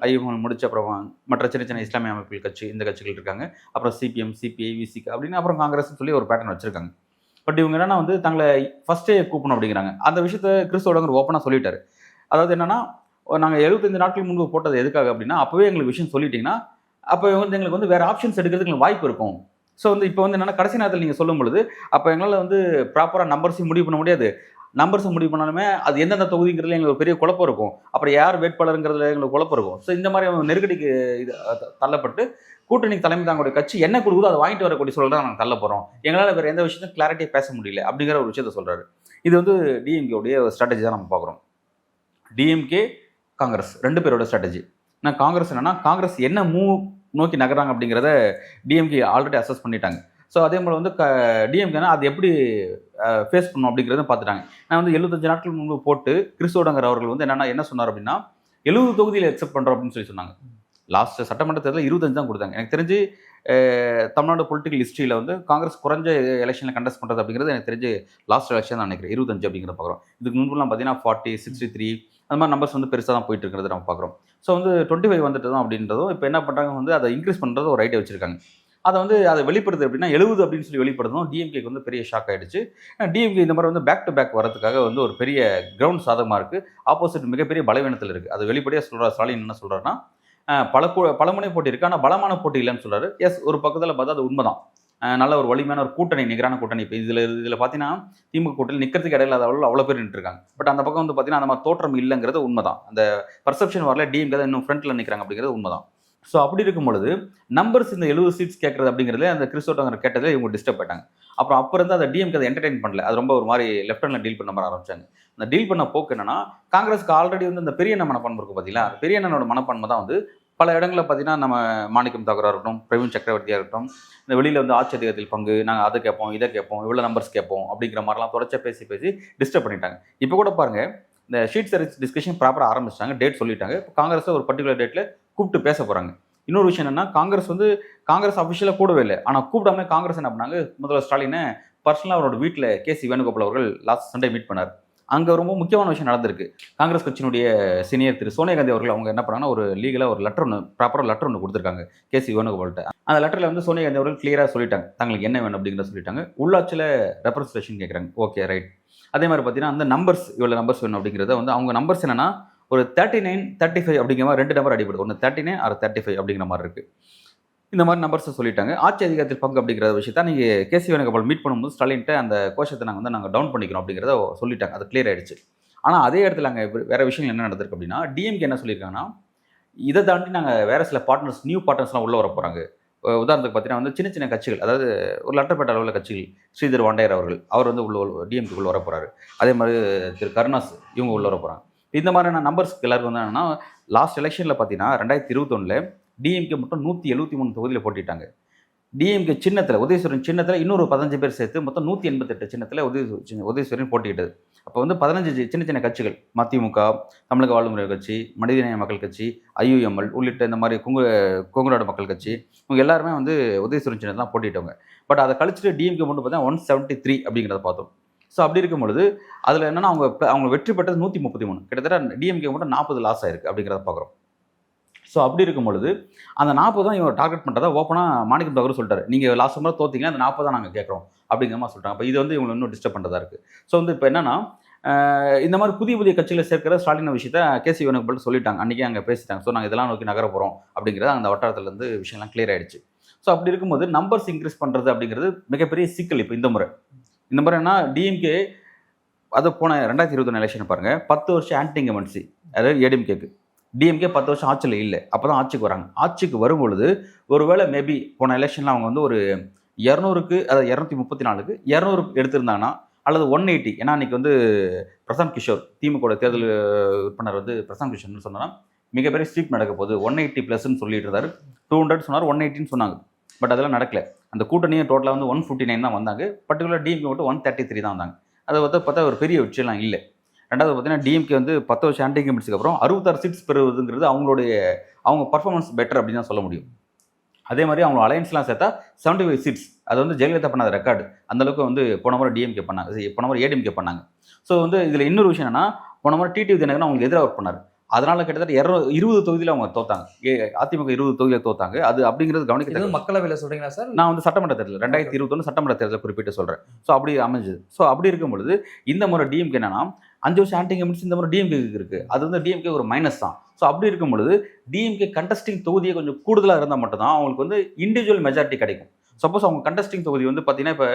ஐயுஎம்எல் முடிச்சு அப்புறம் மற்ற சின்ன இஸ்லாமிய அமைப்புகள் கட்சி, இந்த கட்சிகள் இருக்காங்க. அப்புறம் சிபிஎம், சிபிஐ, விசிக அப்படின்னு அப்புறம் காங்கிரஸ்னு சொல்லி ஒரு பேட்டர்ன் வச்சுருக்காங்க. பட் இவங்க என்னன்னா வந்து தங்களை ஃபஸ்ட்டே கூப்பணும் அப்படிங்கிறாங்க. அந்த விஷயத்த கிறிஸ்தோடங்கர் ஓப்பனாக சொல்லிட்டாரு. அதாவது என்னன்னா, நாங்கள் 75 நாட்கள் முன்பு போட்டது எதுக்காக அப்படின்னா, அப்போவே எங்களுக்கு விஷயம் சொல்லிட்டீங்கன்னா அப்போ வந்து எங்களுக்கு வந்து வேறு ஆப்ஷன்ஸ் எடுக்கிறதுக்கு எங்களுக்கு வாய்ப்பு இருக்கும். ஸோ வந்து இப்போ வந்து என்னென்னா, கடைசி நேரத்தில் நீங்கள் சொல்லும் பொழுது அப்போ எங்களால் வந்து ப்ராப்பராக நம்பர்ஸையும் முடிவு பண்ண முடியாது. நம்பர்ஸை முடிவு பண்ணாலுமே அது எந்தெந்த தொகுதிங்கிறதுல எங்களுக்கு பெரிய குழப்பம் இருக்கும். அப்புறம் யார் வேட்பாளருங்கிறதுல எங்களுக்கு குழப்பம் இருக்கும். ஸோ இந்த மாதிரி நெருக்கடிக்கு இது தள்ளப்பட்டு கூட்டணிக்கு தலைமை தாங்களுடைய கட்சி என்ன கொடுக்குதோ அதை வாங்கிட்டு வரக்கூடிய சூழல் தான் நாங்கள் தள்ள போகிறோம். எங்களால் வேறு எந்த விஷயத்தையும் கிளாரிட்டியாக பேச முடியல அப்படிங்கிற ஒரு விஷயத்த சொல்கிறாரு. இது வந்து டிஎம்கேவுடைய ஸ்ட்ராட்டஜி தான் நம்ம பார்க்குறோம். டிஎம்கே, காங்கிரஸ் 2 பேரோட ஸ்ட்ராட்டஜி. ஆனால் காங்கிரஸ் என்னென்னா, காங்கிரஸ் என்ன மூவ் நோக்கி நகராங்க அப்படிங்கிறத டிஎம்கே ஆல்ரெடி அசஸ் பண்ணிட்டாங்க. ஸோ அதே போல் வந்து டிஎம்கேனா அது எப்படி ஃபேஸ் பண்ணணும் அப்படிங்கிறத பார்த்துட்டாங்க. நான் வந்து 75 நாட்கள் முன்பு போட்டு கிறிஸ்தோடங்கர் அவர்கள் வந்து என்ன சொன்னார் அப்படின்னா, 70 தொகுதியில் அக்செப்ட் பண்ணுறோம் அப்படின்னு சொல்லி சொன்னாங்க. லாஸ்ட் சட்டமன்ற தேர்தலில் 25 தான் கொடுத்தாங்க. எனக்கு தெரிஞ்சு தமிழ்நாடு பொலிட்டிக்கல் ஹிஸ்ட்ரியில் வந்து காங்கிரஸ் குறைஞ்ச எலெக்ஷனில் கண்டெஸ்ட் பண்ணுறது அப்படிங்கிறது எனக்கு தெரிஞ்சு லாஸ்ட் எலெக்ஷன் தான் நினைக்கிறேன். 25 அப்படிங்கிற பார்க்குறோம். இதுக்கு முன்புலாம் பார்த்தீங்கன்னா 40, 63 அந்த மாதிரி நம்பர்ஸ் வந்து பெருசாக தான் போயிட்டு இருக்கிறது நம்ம பார்க்குறோம். ஸோ வந்து 25 வந்துட்டு தான் அப்படின்றதும் இப்போ என்ன பண்ணுறாங்க வந்து அதை இன்க்ரீஸ் பண்ணுறது ஒரு ஐடியா வச்சிருக்காங்க. அதை வெளிப்படுது அப்படின்னா 70 அப்படின்னு சொல்லி வெளிப்படுத்தும். டிஎம்கேக்கு வந்து பெரிய ஷாக் ஆகிடுச்சு. டிஎம்கே இந்த மாதிரி வந்து பேக் டு பேக் வரதுக்காக வந்து ஒரு பெரிய கிரவுண்ட் சாதகமாக இருக்குது. ஆப்போசிட் மிகப்பெரிய பலவீனத்தில் இருக்குது. அது வெளிப்படையாக சொல்கிறார். ஸ்டாலின் என்ன சொல்கிறாருன்னா, பலமுனை போட்டி இருக்குது, ஆனால் பலமான போட்டி இல்லைன்னு சொல்கிறாரு. எஸ், ஒரு பக்கத்தில் பார்த்தா அது உண்மைதான். நல்ல ஒரு வலிமையான ஒரு கூட்டணி, நிகரான கூட்டணி. இப்போ இதில் பார்த்தீங்கன்னா திமுக கூட்டணி நிற்கிறதுக்கு இடையில அவ்வளோ பேர் நின்றுருக்காங்க. பட் அந்த பக்கம் வந்து பார்த்தீங்கன்னா அந்த மாதிரி தோற்றம் இல்லைங்கிறது உண்மைதான். அந்த பர்செப்ஷன் வரல, டிஎம்கே தான் இன்னும் ஃப்ரண்ட்டில் நிற்கிறாங்க அப்படிங்கிறது உண்மைதான். ஸோ அப்படி இருக்கும் பொழுது நம்பர்ஸ் இந்த 70 சீட்ஸ் கேட்கறது அப்படிங்கிறதுல அந்த கிறிஸ் ஜோடங்கர் கேட்டதில் இவங்க டிஸ்டர்ப் ஆயிட்டாங்க. அப்போ இருந்து அந்த டிஎம்கே அதை என்டர்டைன் பண்ணல. அது ரொம்ப ஒரு மாதிரி லெஃப்ட் ஹேண்ட்ல டீல் பண்ண மாதிரி ஆரம்பிச்சாங்க. அந்த டீல் பண்ண போக்கு என்னன்னா, காங்கிரஸ்க்கு ஆல்ரெடி வந்து அந்த பெரிய அண்ணன் மனப்பான்மை இருக்கும் பார்த்தீங்களா, அந்த பெரிய அண்ணனோட மனப்பான்மை தான் வந்து பல இடங்களில் பார்த்தீங்கன்னா நம்ம மாணிக்கம் தாக்கூரா இருக்கட்டும், பிரவீன் சக்கரவர்த்தியாக இருக்கட்டும், இந்த வெளியில் வந்து ஆட்சி அதிகாரத்தில் பங்கு, நாங்கள் அதை கேட்போம், இதை கேட்போம், இவ்வளோ நம்பர்ஸ் கேட்போம் அப்படிங்கிற மாதிரிலாம் தொடர்ச்சியாக பேசி டிஸ்டர்ப் பண்ணிட்டாங்க. இப்போ கூட பாருங்க, இந்த ஷீட் சர்வீஸ் டிஸ்கஷன் ப்ராப்பராக ஆரம்பிச்சிட்டாங்க, டேட் சொல்லிட்டாங்க. இப்போ காங்கிரஸை ஒரு பர்டிகுலர் டேட்டில் கூப்பிட்டு பேச போகிறாங்க. இன்னொரு விஷயம் என்னன்னா, காங்கிரஸ் அஃபிஷியலாக கூடவே இல்லை. ஆனால் கூப்பிடாம காங்கிரஸ் என்ன பண்ணாங்க, முதல்வர் ஸ்டாலினை பர்சனலாக அவரோட வீட்டில் கேசி வேணுகோபால் அவர்கள் லாஸ்ட் சண்டே மீட் பண்ணார். அங்கே ரொம்ப முக்கியமான விஷயம் நடந்திருக்கு. காங்கிரஸ் கட்சியினுடைய சீனியர் திரு சோனியா காந்தி அவர்கள் அவங்க என்ன பண்ணாங்கன்னா, ஒரு லீகலாக ஒரு லெட்டர் ஒன்று, ப்ராப்பராக லெட்டர் ஒன்று கொடுத்துருக்காங்க கேசி வேணுகோபால்கிட்ட. அந்த லெட்டரில் வந்து சோனியா காந்தி அவர்கள் கிளியராக சொல்லிட்டாங்க, தங்களுக்கு என்ன வேணும் அப்படிங்கிறத சொல்லிட்டாங்க. உள்ளாட்சியில் ரெப்ரஸன்டேஷன் கேட்குறாங்க, ஓகே ரைட். அதே மாதிரி பார்த்தீங்கன்னா, அந்த நம்பர்ஸ் இவ்வளோ நம்பர்ஸ் வேணும் அப்படிங்கிறத வந்து அவங்க நம்பர்ஸ் என்னன்னா ஒரு 39, 35 அப்படிங்கிற மாதிரி 2 நம்பர் அடிபடுது. ஒன்று 39 ஆர் 35 அப்படிங்கிற மாதிரி இருக்குது. இந்த மாதிரி நம்பர்ஸை சொல்லிட்டாங்க. ஆட்சி அதிகாரத்தில் பங்கு அப்படிங்கிற விஷயத்தை நீங்கள் கேசி வேணுகோபால் மீட் பண்ணும்போது ஸ்டாலின்ட்ட அந்த கோஷத்தை நாங்கள் டவுன் பண்ணிக்கிறோம் அப்படிங்கிறத சொல்லிட்டாங்க. அது கிளியர் ஆயிடுச்சு. ஆனால் அதே இடத்துல அங்கே வேறு விஷயங்கள் என்ன நடந்திருக்கு அப்படின்னா, டிஎம்கே என்ன சொல்லியிருக்காங்கன்னா, இதை தாண்டி நாங்கள் வேறு சில பார்ட்னர்ஸ், நியூ பார்ட்னர்ஸ்லாம் உள்ளே வர போகிறாங்க. உதாரணத்துக்கு பார்த்தீங்கன்னா வந்து சின்ன கட்சிகள், அதாவது ஒரு லட்டப்பட்ட அளவில் கட்சிகள், ஸ்ரீதர் வாண்டையர் அவர் வந்து டிஎம்கே உள்ள வர போகிறாரு. அதே மாதிரி திரு கருணாஸ் இவங்க உள்ள வர போகிறாங்க. இந்த மாதிரியான நம்பர்ஸ்க்கு எல்லாருக்கும் வந்து என்னன்னா, லாஸ்ட் எலெக்ஷனில் பார்த்தீங்கன்னா 2021 டிஎம்கே மட்டும் 173 தொகுதியில் போட்டிட்டாங்க. டிஎம்கே சின்னத்தில், உதயசூரியன் சின்னத்தில் இன்னொரு 15 பேர் சேர்த்து மொத்தம் 188 சின்னத்தில் உதயசூரியன் போட்டிக்கிட்டது. அப்போ வந்து 15 சின்ன கட்சிகள், மதிமுக, தமிழக வாழ்வுமுறை கட்சி, மனிதநேய மக்கள் கட்சி, ஐயுஎம்எல் உள்ளிட்ட இந்த மாதிரி கொங்குநாடு மக்கள் கட்சி, இவங்க எல்லாருமே வந்து உதயசூரியன் சின்னத்தில் தான் போட்டிட்டவங்க. பட் அதை கழிச்சுட்டு டிஎம்கே மட்டும் பார்த்தா 173 அப்படிங்கிறத பார்த்தோம். ஸோ அப்படி இருக்கும் பொழுது அதில் என்னென்னா, அவங்க வெற்றி பெற்றது 133, கிட்டத்தட்ட டிஎம்கே மட்டும் 40 லாஸ் ஆயிருக்கு அப்படிங்கிறத பார்க்குறோம். ஸோ அப்படி இருக்கும் பொழுது அந்த 40 தான் இவங்க டார்கெட் பண்ணுறதா ஓப்பனாக மாணிக்கம் தாக்கூர் சொல்லிட்டாரு. நீங்கள் லாஸ்ட் முறை தோற்றிங்கன்னா அந்த 40 தான் நாங்கள் கேட்குறோம் அப்படிங்கிற மாதிரி சொல்லிட்டாங்க. அப்போ இது வந்து இவங்களை இன்னும் டிஸ்டர்ப் பண்ணுறதா இருக்குது. ஸோ வந்து இப்போ என்னன்னா, இந்த மாதிரி புதிய கட்சியில் சேர்க்கிற ஸ்டாலின் விஷயத்தை கேசி வேணுகோபால் சொல்லிட்டாங்க. அன்றைக்கே அங்கே பேசிட்டாங்க. ஸோ நாங்கள் இதெல்லாம் நோக்கி நகர போகிறோம் அப்படிங்கிறது அந்த வட்டாரத்துலேருந்து விஷயம்லாம் கிளியர் ஆகிடுச்சு. ஸோ அப்படி இருக்கும்போது நம்பர்ஸ் இன்க்ரீஸ் பண்ணுறது அப்படிங்கிறது மிகப்பெரிய சிக்கல். இப்போ இந்த முறை என்ன, டிஎம்கே அது போன 2021 எலெக்ஷன் பாருங்கள், 10 வருஷம் ஆன்டி இன்கம்பன்சி, அதாவது ஏடிஎம்கேக்கு. டிஎம்கே 10 வருஷம் ஆட்சியில் இல்லை, அப்போ தான் ஆட்சிக்கு வராங்க. ஆட்சிக்கு வரும்பொழுது ஒருவேளை மேபி போன எலெக்ஷனில் அவங்க வந்து ஒரு 200க்கு, அதாவது 234க்கு 200 எடுத்திருந்தாங்கன்னா, அல்லது 180, ஏன்னா அன்றைக்கி வந்து பிரசாந்த் கிஷோர், திமுக தேர்தல் உறுப்பினர் வந்து பிரசாந்த் கிஷோர்னு சொன்னால் மிகப்பெரிய ஸ்வீப் நடக்க போகுது, 180 ப்ளஸ்ன்னு சொல்லிட்டு இருந்தார். 200 சொன்னார், 180ன்னு சொன்னாங்க. பட் அதெல்லாம் நடக்கல. அந்த கூட்டணியும் டோட்டலாக வந்து 159 தான் வந்தாங்க. பர்டிகுலர் டிஎம்கே மட்டும் 133 தான் வந்தாங்க. அதை பார்த்தா ஒரு பெரிய விஷயம்லாம் இல்லை. ரெண்டாவது பார்த்தீங்கன்னா, டிஎம்கே வந்து 10 வருஷம் ஆன்டி இன்கம்பன்சிக்கு அப்புறம் 66 சீட்ஸ் பெறுவதுங்கிறது அவங்க பர்ஃபார்மன்ஸ் பெட்டர் அப்படின்னு தான் சொல்ல முடியும். அதே மாதிரி அவங்க அலையன்ஸ்லாம் சேர்த்தா 75 சீட்ஸ், அது வந்து ஜெயலலிதா பண்ணாத ரெக்கார்டு. அந்தளவுக்கு வந்து போன முறை டிஎம்கே பண்ணாங்க, போன முறை ஏடிஎம்கே பண்ணாங்க. ஸோ வந்து இதில் இன்னொரு விஷயம் என்னன்னா, போன முறை டிடிவி தினகரன் அவங்களுக்கு எதிராக ஒர்க் பண்ணார். அதனால கிட்டத்தட்ட 20 தொகுதியில் அவங்க தோத்தாங்க. அதிமுக 20 தொகுதியில் தோத்தாங்க. அது அப்படிங்கிறது கவனிக்க. மக்களவையில் சொல்றீங்களா சார்? நான் வந்து சட்டமன்ற தேர்தல் 2021 சட்டமன்ற தேர்தல் குறிப்பிட்டு சொல்றேன். ஸோ அப்படி அமைஞ்சது. ஸோ அப்படி இருக்கும் பொழுது இந்த முறை டிஎம்கே என்னன்னா, 5 வருஷம் ஆன்டி இன்கம்பன்சி இந்த முறை டிஎம்கே இருக்கு. அது வந்து டிஎம்கே ஒரு மைனஸ் தான். ஸோ அப்படி இருக்கும் பொழுது டிஎம்கே கண்டஸ்டிங் தொகுதியை கொஞ்சம் கூடுதலாக இருந்தால் மட்டும்தான் அவங்களுக்கு வந்து இண்டிவிஜுவல் மெஜாரிட்டி கிடைக்கும். சப்போஸ் அவங்க கண்டஸ்டிங் தொகுதி வந்து பார்த்தீங்கன்னா, இப்போ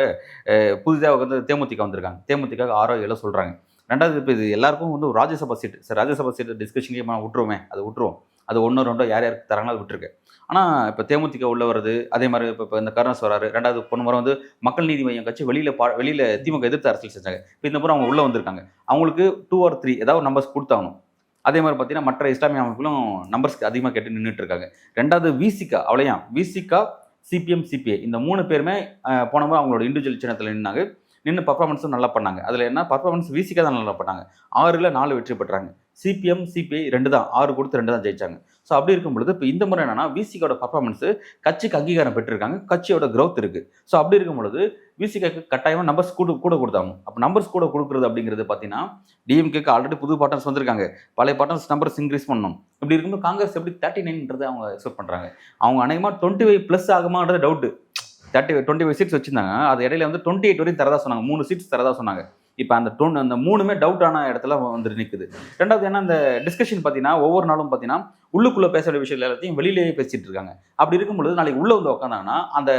புதிதாக வந்து தேமுதிக வந்திருக்காங்க. தேமுதிக 6 7 சொல்கிறாங்க. ரெண்டாவது இப்போ இது எல்லாருக்கும் வந்து ஒரு ராஜ்யசபா சீட்டு, சார் ராஜ்யசபா சீட்டு டிஸ்கஷன்லேயே விட்டுருவேன், அது 1 2 யார் யாருக்கு தராங்களோ அது விட்டுருக்கு. ஆனால் இப்போ தேமுதிக உள்ள வருது. அதே மாதிரி இப்போ இந்த கருணாஸ் வராரு. ரெண்டாவது போன முறை வந்து மக்கள் நீதி மையம் கட்சி வெளியில் திமுக எதிர்த்து அரசியல் செஞ்சாங்க. இப்போ இந்த முறை அவங்க உள்ளே வந்திருக்காங்க. அவங்களுக்கு 2 or 3 ஏதாவது நம்பர்ஸ் கொடுத்தாகணும். அதே மாதிரி பார்த்தீங்கன்னா, மற்ற இஸ்லாமிய அமைப்புகளும் நம்பர்ஸ்க்கு அதிகமாக கேட்டு நின்றுட்டு இருக்காங்க. ரெண்டாவது விசிகா, அவ்வளையாம் விசிகா, சிபிஎம், சிபிஐ இந்த 3 பேருமே போன முறை அவங்களோட இண்டிவிஜுவல் சின்னத்தில் நின்று பர்ஃபார்மன்ஸும் நல்லா பண்ணாங்க. அதில் என்ன பர்ஃபார்மன்ஸ் விசிகா தான் நல்லா பண்ணாங்க. 6ல் 4 வெற்றி பெற்றாங்க. சிபிஎம், சிபிஐ 2 தான், 6 கொடுத்து 2 தான் ஜெயிச்சாங்க. ஸோ அப்படி இருக்கும் பொழுது இப்போ இந்த முறை என்னன்னா, விசிகாவோட பர்ஃபார்மன்ஸு கட்சிக்கு அங்கீகாரம் பெற்றிருக்காங்க, கட்சியோட க்ரோத் இருக்குது. ஸோ அப்படி இருக்கும் பொழுது விசிகாக்கு கட்டாயமாக நம்பர்ஸ் கூட கொடுத்தாங்க. அப்போ நம்பர்ஸ் கூட கொடுக்குறது அப்படிங்கிறது பார்த்தீங்கன்னா, டிஎம்கேக்கு ஆல்ரெடி புது பார்ட்னர்ஸ் வந்திருக்காங்க, பழைய பார்ட்னர்ஸ் நம்பர்ஸ் இன்க்ரீஸ் பண்ணணும். இப்படி இருக்கும்போது காங்கிரஸ் எப்படி 39ன்றது அவங்க எக்ஸ்பெக்ட் பண்ணுறாங்க. அவங்க அநேகமாக 25+ ஆகுமான்றது டவுட்டு. 25 சீட்ஸ் வச்சுருந்தாங்க. அது இடையில வந்து 28 வரையும் தரதா சொன்னாங்க, 3 சீட்ஸ் தரதா சொன்னாங்க. இப்போ அந்த 3மே டவுட்டான இடத்துல வந்து நிற்குது. ரெண்டாவது ஏன்னா, இந்த டிஸ்கஷன் பார்த்தீங்கன்னா ஒவ்வொரு நாளும் பார்த்தீங்கன்னா உள்ளுக்குள்ளே பேச வேண்டிய விஷயம் எல்லாத்தையும் வெளியிலேயே பேசிட்டு இருக்காங்க. அப்படி இருக்கும்பொழுது நாளைக்கு உள்ளே வந்து உட்காந்தாங்கன்னா அந்த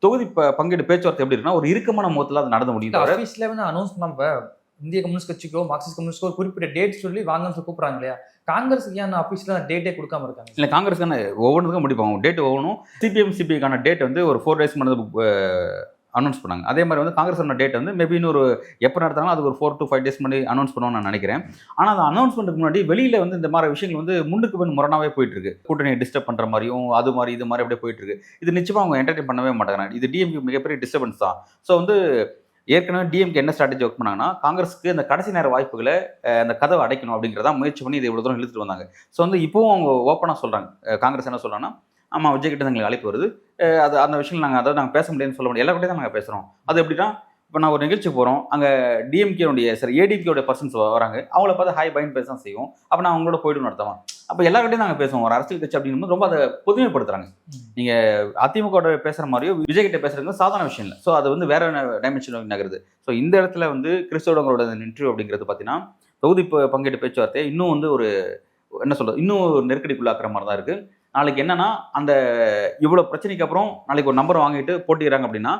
தொகுதி பங்கீடு பேச்சுவார்த்தை எப்படி இருக்குன்னா, ஒரு இறுக்கமான முகத்தில் அது நடந்து முடியும். ஆஃபீஸில் வந்து அனௌன்ஸ் பண்ணாமல் இந்திய கம்யூனிஸ்ட் கட்சிக்கோ மார்க்சிஸ்ட் கம்யூனிஸ்டோ ஒரு குறிப்பிட்ட டேட் சொல்லி வாங்கன்னு கூப்பிடுறாங்க இல்லையா? காங்கிரஸுக்கு ஏன் அஃபீஷியலா டேட்டே கொடுக்காம இருக்காங்க? இல்லை, காங்கிரஸ்க்கான ஒவ்வொன்றுக்கும் முடிப்பாங்க டேட் ஒவ்வொன்றும். சிபிஎம்கான டேட் வந்து ஒரு 4 days முன்னாடி அனௌன்ஸ் பண்ணாங்க. அதே மாதிரி வந்து காங்கிரஸோட டேட் வந்து மேபி இன்னொரு எப்போ நடத்தாலும் அது ஒரு 4 to 5 days முன்னாடி அனௌன்ஸ் பண்ணுவோம்னு நான் நினைக்கிறேன். ஆனால் அந்த அனௌன்ஸ்மெண்ட்டுக்கு முன்னாடி வெளியில் வந்து இந்த மாதிரி விஷயங்கள் வந்து முன்னுக்கு பின் முரணாவே போயிட்டு இருக்கு. கூட்டணியை டிஸ்டர்ப் பண்ணுற மாதிரியும் அது மாதிரி இது மாதிரி அப்படியே போயிட்டு இருக்கு. இது நிச்சயமாக அவங்க என்டர்டைன் பண்ணவே மாட்டாங்க. இது டிஎம்கே மிகப்பெரிய டிஸ்டர்பன்ஸ் தான். ஸோ வந்து ஏற்கனவே டிஎம்கே என்ன ஸ்ட்ராட்டஜி ஒர்க் பண்ணாங்கன்னா, காங்கிரஸுக்கு அந்த கடைசி நேர வாய்ப்புகளை அந்த கதவை அடைக்கணும் அப்படிங்கிறதா முயற்சி பண்ணி இதை இவ்வளோ தூரம் இழுத்துட்டு வந்தாங்க. ஸோ வந்து இப்போவும் அவங்க ஓப்பனாக சொல்கிறாங்க. காங்கிரஸ் என்ன சொல்கிறாங்கன்னா, ஆமாம் விஜய் கிட்ட எங்களுக்கு அழைப்பு வருது, அது அந்த விஷயம் நாங்கள் பேச முடியாதுன்னு சொல்ல முடியாது, எல்லா கிட்டே தான் நாங்கள் பேசுகிறோம். அது எப்படின்னா, இப்போ நான் ஒரு நிகழ்ச்சி போகிறோம், அங்கே டிஎம்கேனுடைய ஏடிபியோட பர்சன்ஸ் வராங்க, அவங்கள பார்த்து ஹாய் பைன் பேச தான் செய்வோம். அப்போ நான் அவங்களோட போய்ட்டு நடத்துவேன். அப்போ எல்லாருக்கிட்டையும் நாங்கள் பேசுவோம். ஒரு அரசியல் கட்சி அப்படிங்கும்போது ரொம்ப அதை பொதுமைப்படுத்துறாங்க. நீங்கள் அதிமுக பேசுகிற மாதிரியோ விஜய் கிட்ட பேசுறது சாதாரண விஷயம் இல்லை. ஸோ அது வந்து வேற டைமென்ஷன் நகருது. ஸோ இந்த இடத்துல வந்து கிறிஸ்தவங்களோட இன்டர்வியூ அப்படிங்கிறது பார்த்தீங்கன்னா, தொகுதி பங்கீட்டு பேச்சுவார்த்தையை இன்னும் வந்து ஒரு என்ன சொல்கிறது, இன்னும் ஒரு நெருக்கடிக்குள்ளாக்குற மாதிரி தான் இருக்குது. நாளைக்கு என்னன்னா, அந்த இவ்வளோ பிரச்சனைக்கு அப்புறம் நாளைக்கு ஒரு நம்பர் வாங்கிட்டு போட்டிக்கிறாங்க அப்படின்னா,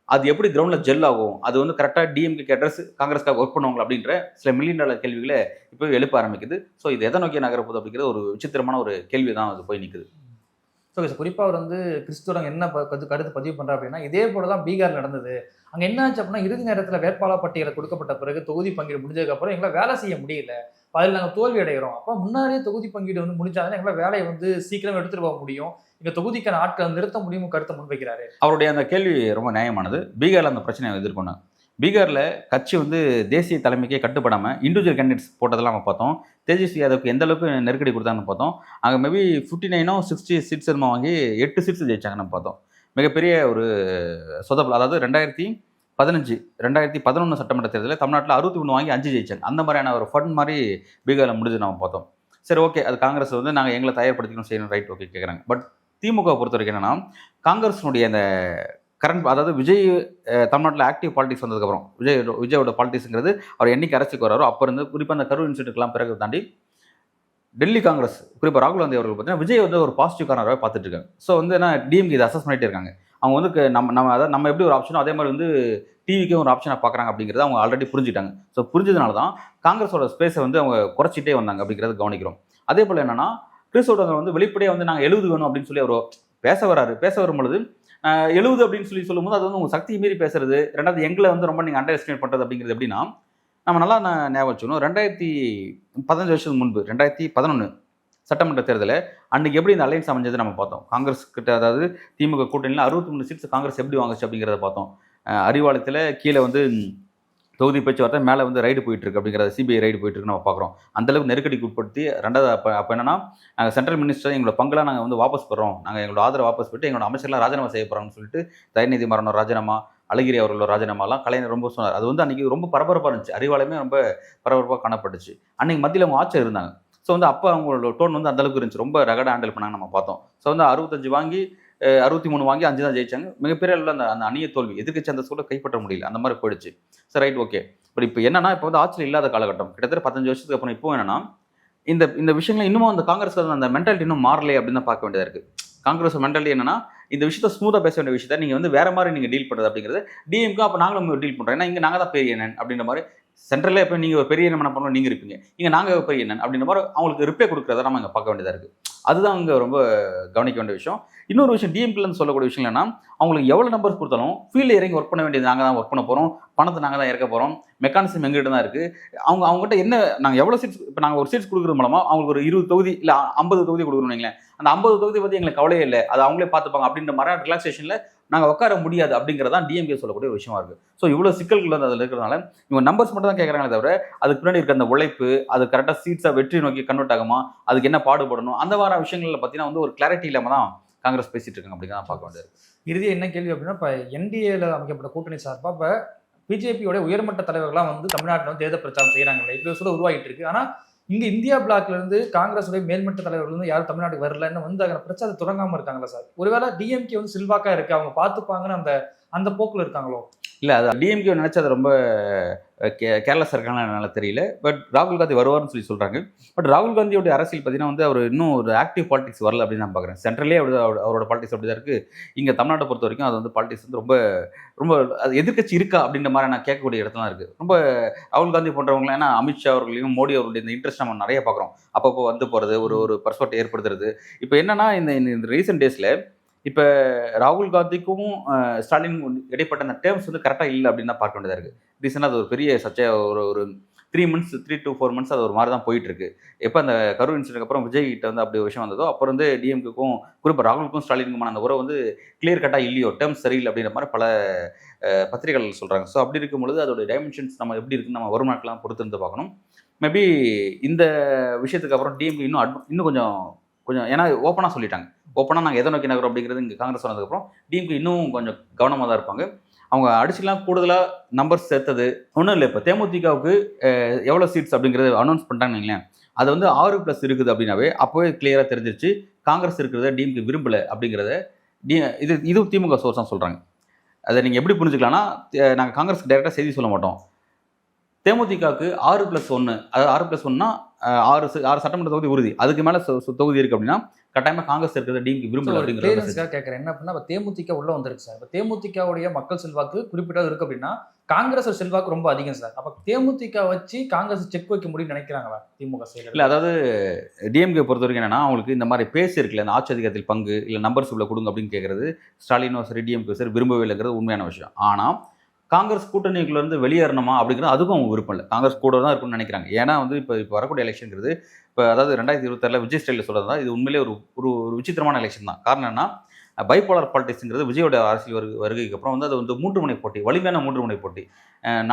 அது எப்படி கிரவுண்டில் ஜெல் ஆகும், அது வந்து கரெக்டாக டிஎம்கே அட்ரஸ் காங்கிரஸ்க்காக ஒர்க் பண்ணுவாங்க அப்படின்ற சில மில்லியன் டாலர் கேள்விகளை இப்போ எழுப்ப ஆரம்பிக்குது. ஸோ இது எதை நோக்கி நகரப்போகுது அப்படிங்கிறது ஒரு விசித்திரமான ஒரு கேள்வி தான் அது போய் நிற்குது. ஸோ குறிப்பாக அவர் வந்து கிறிஸ்துவங்க என்ன கருத்து பதிவு பண்ணுறா அப்படின்னா, இதே போல தான் பீகார் நடந்தது. அங்கே என்ன ஆச்சு அப்படின்னா, இறுதி நேரத்தில் வேட்பாளர் பட்டியலை கொடுக்கப்பட்ட பிறகு தொகுதி பங்கீடு முடிஞ்சதுக்கப்புறம் எங்களால் வேலை செய்ய முடியல, அதில் நாங்கள் தோல்வி அடைகிறோம். அப்போ முன்னாடியே தொகுதி பங்கீடு வந்து முடிஞ்சாதான் எங்களால் வேலையை வந்து சீக்கிரம் எடுத்துகிட்டு போக முடியும், எங்கள் தொகுதிக்கான ஆட்களை நிறுத்த முடியும் கருத்தை முன்வைக்கிறாரு. அவருடைய அந்த கேள்வி ரொம்ப நியாயமானது. பீகாரில் அந்த பிரச்சனையை எதிர்கொண்டாங்க. பீகாரில் கட்சி வந்து தேசிய தலைமைக்கே கட்டுப்படாமல் இண்டிவிஜுவல் கேண்டிடேட்ஸ் போட்டதெல்லாம் நம்ம பார்த்தோம். தேஜஸ்வி யாதவுக்கு எந்த அளவுக்கு நெருக்கடி கொடுத்தாங்கன்னு பார்த்தோம். அங்கே மேபி 59 or 60 சீட்ஸ் வாங்கி 8 சீட்ஸ் ஜெயிச்சாங்க நம்ம பார்த்தோம். மிகப்பெரிய ஒரு சொதப்பல். அதாவது 2015, 2011 சட்டமன்ற தேர்தலில் தமிழ்நாட்டில் 61 வாங்கி 5 ஜெயிச்சாங்க. அந்த மாதிரியான ஒரு ஃபண்ட் மாதிரி பீகாரில் முடிஞ்சு நம்ம பார்த்தோம். சரி, ஓகே, அது காங்கிரஸ் வந்து நாங்கள் எங்களை தயார்படுத்திக்கணும் செய்யணும், ரைட், ஓகே கேட்குறாங்க. பட் திமுக பொறுத்த வரைக்கும் என்னன்னா, காங்கிரஸினுடைய அந்த கரண்ட், அதாவது விஜய் தமிழ்நாட்டில் ஆக்டிவ் பாலிடிக்ஸ் வந்ததுக்கப்புறம் விஜயோட பாலிடிக்ஸுங்கிறது அவர் என்னைக்கு அரசுக்கு வராரோ அப்போ இருந்து, குறிப்பாக அந்த கரூர் இன்ஸ்டியூட்டுக்கெல்லாம் பிறகு தாண்டி டெல்லி காங்கிரஸ் குறிப்பாக ராகுல் காந்தி அவர்கள் பார்த்தீங்கன்னா விஜய் வந்து ஒரு பாசிட்டிவ் காரணராக பார்த்துட்டு இருக்காங்க. ஸோ வந்து என்ன டிஎம்கே இதை அசஸ் பண்ணிகிட்டே இருக்காங்க. அவங்க வந்து நம்ம எப்படி ஒரு ஆப்ஷனோ அதே மாதிரி வந்து டிவிக்கே ஒரு ஆப்ஷனாக பார்க்குறாங்க அப்படிங்கிறத அவங்க ஆல்ரெடி புரிஞ்சுட்டாங்க. ஸோ புரிஞ்சதுனால தான் காங்கிரஸோட ஸ்பேஸை வந்து அவங்க குறைச்சிட்டே வந்தாங்க அப்படிங்கிறத கவனிக்கிறோம். அதே போல் என்னன்னா, கிறிஸ்தவங்க வந்து வெளிப்படையாக வந்து நாங்கள் 70 வேணும் அப்படின்னு சொல்லி அவர் பேச வரும்பொழுது 70 அப்படின்னு சொல்லும்போது அது வந்து உங்கள் சக்தியை மீறி பேசுறது, ரெண்டாவது எங்களை வந்து ரொம்ப நீங்கள் அண்டர் எஸ்டிமேட் பண்ணுறது அப்படிங்கிறது எப்படின்னா, நம்ம நல்லா ஞாபகம் வச்சுக்கணும். 2015 வருஷத்துக்கு முன்பு 2011 சட்டமன்ற தேர்தலில் அன்றைக்கி எப்படி இந்த அலைன்ஸ் அமைஞ்சது நம்ம பார்த்தோம். காங்கிரஸ் கிட்ட, அதாவது திமுக கூட்டணியில் 63 சீட்ஸ் காங்கிரஸ் எப்படி வாங்குச்சு அப்படிங்கிறத பார்த்தோம். அறிவாலயத்தில் கீழே வந்து தொகுதி பேச்சுவார்த்தை, மேலே வந்து ரைடு போயிட்டுருக்கு அப்படிங்கிறத சிபிஐ ரைடு போயிட்டுருக்கு நம்ம பார்க்குறோம். அந்தளவுக்கு நெருக்கடிக்கு உட்படுத்தி, ரெண்டாவது அப்போ என்னன்னா, நாங்கள் சென்ட்ரல் மினிஸ்டர் எங்களோட பங்கெல்லாம் நாங்கள் வந்து வாபஸ் பெறோம், நாங்கள் எங்களோட ஆதரவு வாபஸ் பெற்று எங்களோட அமைச்சர்லாம் ராஜினாமா செய்ய போகிறாங்கன்னு சொல்லிட்டு தயநிதி மாறனோட ராஜினாமா, அழகிரி அவர்களோட ராஜினாமாலாம் கலைஞர் ரொம்ப சொன்னார். அது வந்து அன்றைக்கி ரொம்ப பரபரப்பாக இருந்துச்சு. அறிவாலயமே ரொம்ப பரபரப்பாக காணப்பட்டுச்சு. அன்றைக்கி மத்தியில் அவங்க ஆட்சியில் இருந்தாங்க. ஸோ வந்து அப்போ அவங்களோட டோன் வந்து அந்தளவுக்கு இருந்துச்சு, ரொம்ப ரகடாக ஹேண்டில் பண்ணாங்க நம்ம பார்த்தோம். ஸோ வந்து 65 வாங்கி 63 வாங்கி 5 தான் ஜெயிச்சாங்க. மிகப்பெரிய அளவில் அந்த அணிய தோல்வி, எதிர்க்கட்சி அந்த சூழலை கைப்பற்ற முடியல, அந்த மாதிரி போயிடுச்சு. சரி, ரைட், ஓகே. பட் இப்போ என்னன்னா, இப்போ வந்து ஆட்சியில் இல்லாத காலகட்டம், கிட்டத்தட்ட 15 வருஷத்துக்கு அப்புறம் இப்போ என்னன்னா, இந்த விஷயங்கள் இன்னமும் அந்த காங்கிரஸ் அந்த மென்டாலிட்டி இன்னும் மாறலையே அப்படின்னு தான் பார்க்க வேண்டியதாக இருக்குது. காங்கிரஸ் மென்டாலிட்டி என்னன்னா, இந்த விஷயத்தை ஸ்மூத்தாக பேச வேண்டிய விஷயத்தை நீங்கள் வந்து வேறு மாதிரி நீங்கள் டீல் பண்ணுறது அப்படிங்கிறது டிஎம்கே. அப்போ நாங்களும் டீல் பண்ணுறோம், ஏன்னா இங்கே நாங்கள் தான் பெரிய எண்ணன் அப்படின்ற மாதிரி. சென்ட்ரலில் இப்போ நீங்கள் ஒரு பெரிய என்ன பண்ணணும் நீங்கள் இருப்பீங்க, இங்கே நாங்கள் பெரிய எண்ணன் அப்படின்ற மாதிரி அவங்களுக்கு ரிப்ளை கொடுக்குறத நம்ம இங்கே பார்க்க வேண்டியதாக இருக்குது. அதுதான் இங்கே ரொம்ப கவனிக்க வேண்டிய விஷயம். இன்னொரு விஷயம், டிஎம்கேன்னு சொல்லக்கூடிய விஷயம் என்னன்னா, அவங்களுக்கு எவ்வளோ நம்பர்ஸ் கொடுத்தாலும் ஃபீல்டில் இறங்கி ஒர்க் பண்ண வேண்டியது நாங்கள் தான் ஒர்க் பண்ண போகிறோம், பணத்தை நாங்கள் தான் இறக்க போகிறோம், மெக்கானிசம் எங்கள்கிட்ட தான் இருக்குது. அவங்ககிட்ட என்ன, நாங்கள் எவ்வளோ சீட்ஸ், இப்போ நாங்கள் ஒரு சீட்ஸ் கொடுக்குறது மூலமாக அவங்களுக்கு ஒரு 20 தொகுதி இல்லை 50 தொகுதி கொடுக்குறோம் வைங்களேன், அந்த 50 தொகுதி பற்றி எங்களுக்கு கவலையே இல்லை, அது அவங்களே பார்த்துப்பாங்க அப்படின்ற மாதிரி ரிலாக்ஸேஷனில் நாங்கள் உட்கார முடியாது அப்படிங்கிறதான் டிஎம்கே சொல்லக்கூடிய விஷயமா இருக்குது. ஸோ இவ்வளோ சிக்கல்கள் வந்து அதில் இருக்கிறதுனால இவங்க நம்பர்ஸ் மட்டும் தான் கேட்குறாங்களே தவிர, அதுக்கு பின்னாடி இருக்க அந்த உழைப்பு, அது கரெக்டாக சீட்ஸாக வெற்றி நோக்கி கன்வெர்ட் ஆகுமா, அதுக்கு என்ன பாடுபடணும், அந்த மாதிரி விஷயங்களில் பார்த்தீங்கன்னா வந்து ஒரு கிளாரிட்டி இல்லாமல் தான் காங்கிரஸ் பேசிட்டு இருக்காங்க அப்படிங்கிறத பார்க்க வேண்டியது. இறுதியாக என்ன கேள்வி அப்படின்னா, இப்போ என்டிஏல அமைக்கப்பட்ட கூட்டணி சார்பாக இப்போ பிஜேபியோட உயர்மட்ட தலைவர்கள்லாம் வந்து தமிழ்நாட்டில் வந்து தேர்தல் பிரச்சாரம் செய்கிறாங்களே, இப்படி ஒரு சூழல் உருவாகிட்டு இருக்கு. ஆனால் இங்கே இந்தியா பிளாக்ல இருந்து காங்கிரஸுடைய மேல்மட்ட தலைவர்கள் வந்து யாரும் தமிழ்நாட்டுக்கு வரலன்னு வந்து அங்கே பிரச்சாரம் தொடங்காமல் இருக்காங்களா சார்? ஒருவேளை டிஎம்கே வந்து சில்வாக்கா இருக்கு, அவங்க பார்த்துப்பாங்கன்னு அந்த போக்கில் இருக்காங்களோ? இல்லை அது டிஎம்கே நினச்சா அது ரொம்ப கேர்லெஸ் இருக்கான்னு என்னால் தெரியல. பட் ராகுல் காந்தி வருவார்னு சொல்கிறாங்க. பட் ராகுல் காந்தியோட அரசியல் பார்த்தீங்கன்னா வந்து அவர் இன்னும் ஒரு ஆக்டிவ் பாலிடிக்ஸ் வரல அப்படின்னு நான் பார்க்குறேன். சென்ட்ரலே அவரோட பாலிடிக்ஸ் அப்படி தான் இருக்குது. இங்கே தமிழ்நாட்டை பொறுத்த வரைக்கும் அது வந்து பாலிடிக்ஸ் வந்து ரொம்ப ரொம்ப அது எதிர்க்கட்சி இருக்கா அப்படின்ற மாதிரி நான் கேட்கக்கூடிய இடத்துலாம் இருக்குது. ரொம்ப ராகுல் காந்தி போன்றவங்களாம், ஏன்னா அமித்ஷா அவர்களையும் மோடி அவர்களுடைய இந்த இன்ட்ரெஸ்ட் நம்ம நிறைய பார்க்குறோம். அப்பப்போ வந்து போகிறது, ஒரு பர்ஸ்பெக்ட் ஏற்படுத்துறது. இப்போ என்னன்னா இந்த ரீசெண்ட் டேஸில் இப்போ ராகுல் காந்திக்கும் ஸ்டாலின் இடைப்பட்ட அந்த டேர்ம்ஸ் வந்து கரெக்டாக இல்லை அப்படின்னு தான் பார்க்க வேண்டியதாக இருக்குது. ரீசெண்டாக அது ஒரு பெரிய ஒரு 3 to 4 months அது ஒரு மாதிரி தான் போயிட்டுருக்கு. எப்போ அந்த கரூர் இன்சிடென்ட்க்கு அப்புறம் விஜய் கிட்ட வந்து அப்படி ஒரு விஷயம் வந்ததோ, அப்புறம் வந்து டிஎம்கேக்கும் குறிப்பாக ராகுலுக்கும் ஸ்டாலினுக்குமான அந்த உறவு வந்து கிளியர் கட்டாக இல்லையோ, டேர்ம்ஸ் சரியில்லை அப்படின்ற மாதிரி பல பத்திரிகைகள் சொல்கிறாங்க. ஸோ அப்படி இருக்கும் பொழுது அதோட டைமென்ஷன்ஸ் நம்ம எப்படி இருக்குன்னு நம்ம வரும் நாட்கள்லாம் பொறுத்து இருந்து பார்க்கணும். மேபி இந்த விஷயத்துக்கு அப்புறம் டிஎம்கே இன்னும் கொஞ்சம் ஏன்னா ஓப்பனாக சொல்லிட்டாங்க. ஓப்பனாக நாங்கள் எதை நோக்கி நகரம் அப்படிங்கிறது இங்கே காங்கிரஸ் சொன்னதுக்கப்புறம் டிஎம்கே இன்னும் கொஞ்சம் கவனமாக தான் இருப்பாங்க. அவங்க அடிச்சுலாம் கூடுதலாக நம்பர்ஸ் சேர்த்தது ஒன்றும் இல்லை. இப்போ தேமுதிகவுக்கு எவ்வளோ சீட்ஸ் அப்படிங்கிறது அனௌன்ஸ் பண்ணிட்டாங்கன்னு வைங்களேன். அது வந்து 6+ இருக்குது அப்படின்னாவே அப்போவே கிளியராக தெரிஞ்சிருச்சு காங்கிரஸ் இருக்கிறத டிஎம்கே விரும்பலை அப்படிங்கிறத. இது திமுக சோர்ஸ் தான் சொல்கிறாங்க. அதை நீங்கள் எப்படி புரிஞ்சுக்கலாம்னா, நாங்கள் காங்கிரஸ்க்கு டைரெக்டாக செய்தி சொல்ல மாட்டோம். தேமுதிகவுக்கு 6+1, அதாவது 6+1னா 6 சட்டமன்ற தொகுதி உறுதி. அதுக்கு மேலே தொகுதி இருக்குது அப்படின்னா கட்டாயமாக காங்கிரஸ் இருக்கிறத டிஎம்கே விரும்பல அப்படிங்கிறத கேட்குறேன். என்ன பண்ணால் இப்போ தேமுதிக உள்ள வந்துருக்கு சார். இப்போ தேமுதிகவுடைய மக்கள் செல்வாக்கு குறிப்பிட்டது இருக்குது அப்படின்னா காங்கிரஸ் செல்வாக்கு ரொம்ப அதிகம் சார். அப்போ தேமுதிக வச்சு காங்கிரஸ் செக் வைக்க முடியும்னு நினைக்கிறாங்களா திமுக சைடு? இல்லை, அதாவது டிஎம்கே பொறுத்த வரைக்கும் என்னன்னா, அவங்களுக்கு இந்த மாதிரி இருக்குல்ல, அந்த ஆட்சி அதிகாரத்தில் பங்கு இல்லை நம்பர்ஸ் உள்ள கொடுங்க அப்படின்னு கேட்குறது ஸ்டாலினோ சரி டிஎம்கே சரி விரும்பவே இல்லைங்கிறது உண்மையான விஷயம். ஆனால் காங்கிரஸ் கூட்டணிக்குள்ளேருந்து வெளியேறணுமா அப்படிங்கிறது அதுக்கும் அவங்க விருப்பம் இல்லை. காங்கிரஸ் கூட தான் இருக்குன்னு நினைக்கிறாங்க. ஏன்னா வந்து இப்போ வரக்கூடிய எலெக்ஷனுங்கிறது இப்போ அதாவது 2026 விஜய் ஸ்டைலில் சொல்கிறது தான் இது உண்மையிலே ஒரு விசித்திரமான எலெக்ஷன் தான். காரணம் என்ன, பைபோலார் பாலிடிக்ஸுங்கிறது விஜயோட அரசியல் வருகைக்கு அப்புறம் வந்து அது வந்து 3 முனை போட்டி, வலிமையான 3 முனை போட்டி.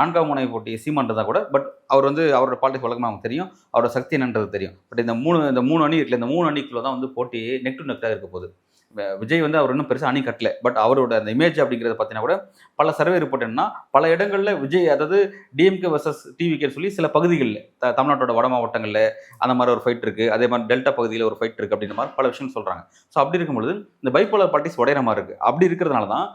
4ஆம் முனை போட்டி சீமான் தான் கூட. பட் அவர் வந்து அவரோட பாலிடிக்ஸ் வழக்கமாக அவங்க தெரியும், அவரோட சக்தி என்னன்றது தெரியும். பட் இந்த மூணு அணி இருக்குல்ல, இந்த 3 அணிக்குள்ள தான் வந்து போட்டி நெக் டு நெக்டாக இருக்க போகுது. விஜய் வந்து அவர் இன்னும் பெருசாக அணி கட்டல. பட் அவரோட அந்த இமேஜ் அப்படிங்கிறத பார்த்தீங்கன்னா கூட பல சர்வே ரிப்போர்ட் என்னன்னா, பல இடங்களில் விஜய் அதாவது டிஎம்கே வர்சஸ் டிவிகேன்னு சொல்லி சில பகுதிகளில் தமிழ்நாட்டோட வட மாவட்டங்களில் அந்த மாதிரி ஒரு ஃபைட் இருக்குது. அதே மாதிரி டெல்டா பகுதியில் ஒரு ஃபைட் இருக்குது அப்படின்ற மாதிரி பல விஷயம் சொல்கிறாங்க. ஸோ அப்படி இருக்கும்பொழுது இந்த பைபோலர் பாலிடிக்ஸ் உடையிற மாதிரி இருக்குது. அப்படி இருக்கிறதுனால தான்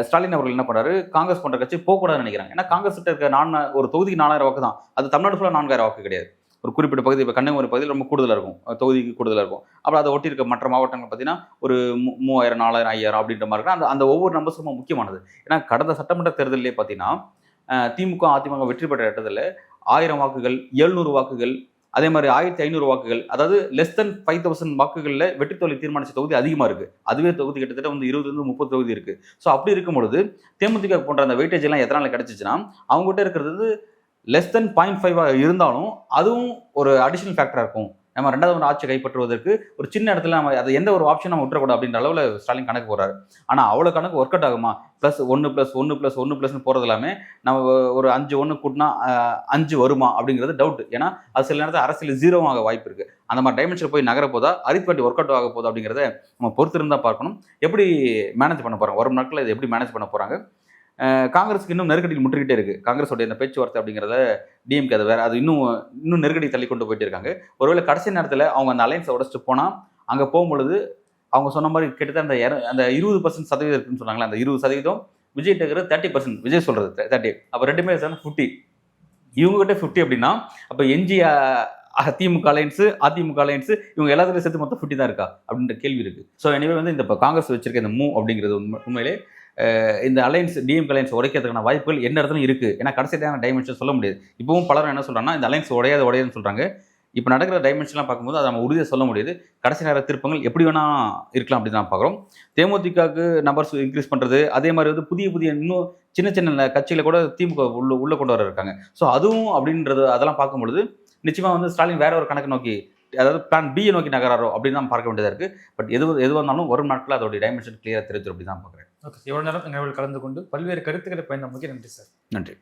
ஸ்டாலின் அவர்கள் என்ன பண்ணுறாரு, காங்கிரஸ் போன்ற கட்சி போகக்கூடாதுன்னு நினைக்கிறாங்க. ஏன்னா காங்கிரஸ் கிட்ட இருக்க ஒரு தொகுதிக்கு 4000 வாக்கு தான். அது தமிழ்நாடு ஃபுல்லாக 4000 வாக்கு கிடையாது. ஒரு குறிப்பிட்ட பகுதி, இப்போ கன்னியாகுமரி பகுதியில் ரொம்ப கூடுதலாக இருக்கும், தொகுதிக்கு கூடுதலாக இருக்கும். அப்புறம் அதை ஒட்டி இருக்க மற்ற மாவட்டங்கள் பார்த்தீங்கன்னா ஒரு 3000, 4000, 5000 அப்படின்ற மாதிரி இருக்கும். அந்த ஒவ்வொரு நம்பர்ஸ் ரொம்ப முக்கியமானது. ஏன்னா கடந்த சட்டமன்ற தேர்தலிலே பார்த்தீங்கன்னா திமுக அதிமுக வெற்றி பெற்ற இடத்துல 1000 வாக்குகள், 700 வாக்குகள், அதே மாதிரி 1500 வாக்குகள், அதாவது லெஸ் தென் 5000 வாக்குகளில் வெற்றி தோல்வி தீர்மானித்த தொகுதி அதிகமாக இருக்குது. அதுவே தொகுதி கிட்டத்தட்ட வந்து 20-30 தொகுதி இருக்குது. ஸோ அப்படி இருக்கும் பொழுது தேமுதிக போன்ற அந்த வெயிட்டேஜ் எல்லாம் எதனால் கிடச்சிச்சுன்னா, அவங்ககிட்ட இருக்கிறது லெஸ் தென் 0.5 இருந்தாலும் அதுவும் ஒரு அடிஷனல் ஃபேக்டராக இருக்கும். நம்ம 2வது ஆட்சி கைப்பற்றுவதற்கு ஒரு சின்ன இடத்துல நம்ம அதை எந்த ஒரு ஆப்ஷன் நம்ம விட்டுறக்கூடாது அப்படின்ற அளவில் ஸ்டாலின் கணக்கு போடுறாரு. ஆனால் அவ்வளோ கணக்கு ஒர்க் அவுட் ஆகுமா? +1+1+1+1 போகிறது எல்லாமே நம்ம ஒரு 5 1 கூட்டினா 5 வருமா அப்படிங்கிறது டவுட். ஏன்னா அது சில நேரத்தில் அரசியல் 0 ஆக வாய்ப்பு இருக்குது. அந்த மாதிரி டைமென்ஷன் போய் நகர போதா, அரித்மெட்டிக் ஒர்க் அவுட் ஆக போதா அப்படிங்கிறத நம்ம பொறுத்திருந்தால் பார்க்கணும். எப்படி மேனேஜ் பண்ண போகிறாங்க, வரும் நாட்களில் இதை எப்படி மேனேஜ் பண்ண போகிறாங்க. காங்கிரஸுக்கு இன்னும் நெருக்கடியில் முற்றுகிட்டே இருக்குது. காங்கிரஸோடைய இந்த பேச்சுவார்த்தை அப்படிங்கிறத டிஎம்கே அதை வேறு அது இன்னும் நெருக்கடி தள்ளி கொண்டு போயிட்டு இருக்காங்க. ஒருவேளை கடைசி நேரத்தில் அவங்க அந்த அலைன்ஸை உடச்சிட்டு போனால் அங்கே போகும்பொழுது அவங்க சொன்ன மாதிரி கிட்டத்தட்ட அந்த 20% சதவீதம் இருக்குன்னு சொன்னாங்களே, அந்த 20% விஜய் இருக்கிறது 30%, விஜய் சொல்கிறது 30. அப்போ ரெண்டுமே சேர்ந்து 50. இவங்ககிட்ட 50 அப்படின்னா அப்போ திமுக அலைன்ஸு, அதிமுக அலைன்ஸு, இவங்க எல்லாத்துலையும் சேர்த்து மொத்தம் 50 தான் இருக்கா அப்படின்ற கேள்வி இருக்குது. ஸோ எனவே வந்து இந்த இப்போ காங்கிரஸ் வச்சிருக்க இந்த மூவ் அப்படிங்கிறது உண்மையிலே இந்த அலைன்ஸ் டிஎம்கே அலைன்ஸ் உடைக்கிறதுக்கான வாய்ப்புகள் என்ன இடத்துல இருக்குது. ஏன்னா கடைசியான டைமென்ஷன் சொல்ல முடியாது. இப்பவும் பலரும் என்ன சொல்கிறாங்கன்னா, இந்த அலைன்ஸ் உடையாதுன்னு சொல்கிறாங்க. இப்போ நடக்கிற டைமென்ஷன்லாம் பார்க்கும்போது அதை நம்ம உறுதியாக சொல்ல முடியாது. கடைசி நேர திருப்பங்கள் எப்படி வேணால் இருக்கலாம் அப்படின்னு தான் பார்க்குறோம். தேமுதிகவுக்கு நம்பர்ஸ் இன்க்ரீஸ் பண்ணுறது, அதே மாதிரி வந்து புதிய இன்னும் சின்ன கட்சியில் கூட திமுக உள்ள கொண்டு வர இருக்காங்க. ஸோ அதுவும் அப்படின்றது அதெல்லாம் பார்க்கும்பொழுது நிச்சயமாக வந்து ஸ்டாலின் வேற ஒரு கணக்கு நோக்கி, அதாவது பிளான் பியை நோக்கி நகராரோ அப்படின்னு தான் பார்க்க வேண்டியதாக இருக்குது. பட் எது வந்தாலும் வரும் நாட்களில் அதோடைய டைமென்ஷன் கிளியராக தெரிஞ்சிடும் அப்படி தான் பார்க்குறேன். ஓகே, இவ்வளோ நேரம் நிகழ்வில் கலந்து கொண்டு பல்வேறு கருத்துக்களை பயந்தமைக்கு நன்றி சார். நன்றி.